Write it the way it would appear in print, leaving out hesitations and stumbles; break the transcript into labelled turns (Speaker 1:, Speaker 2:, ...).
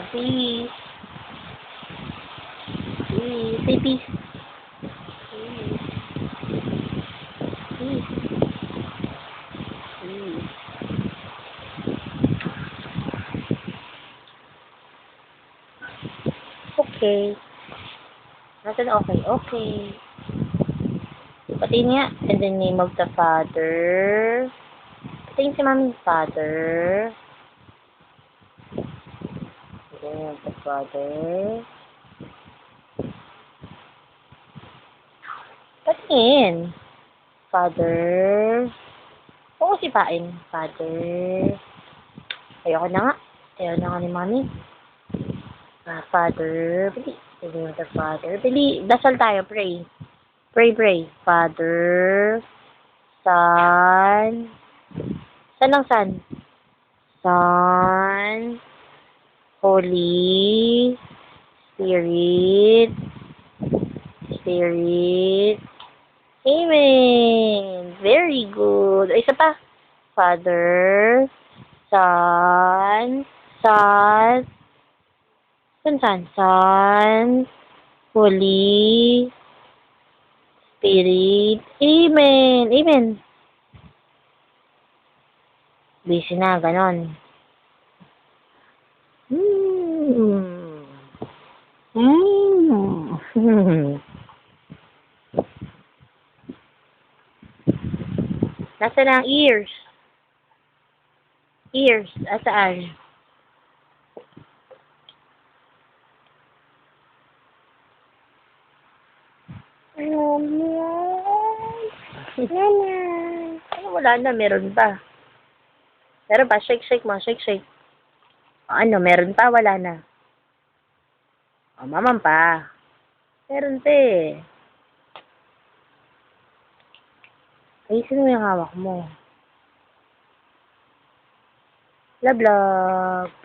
Speaker 1: Peace. Peace. Say peace. Peace. Peace. Peace. Okay. Nasaan okay? Okay. Patingin nga. In the name of the Father. Patingin si Mami. Father. In the name of the Father. Patingin. Father. Oo, sipain. Father. Ayoko na nga. Ayoko na nga ni Mami. Father. Bili. In the name of the Father. Bili. Dasal tayo. Pray. Pray, pray. Father. Son. San ang Son? Son. Holy. Spirit. Spirit. Amen. Very good. O, isa pa. Father. Son. Son. Son. Son. Holy. Spirit. Amen. Amen. Busy na, ganon. Nasaan ang ears? Ears. Asaan? Wala na, meron pa. Meron pa, shake mo, shake. Ano, meron pa, wala na. O, mamam pa. Meron pa eh. Ayusin mo yung hawak mo. Love.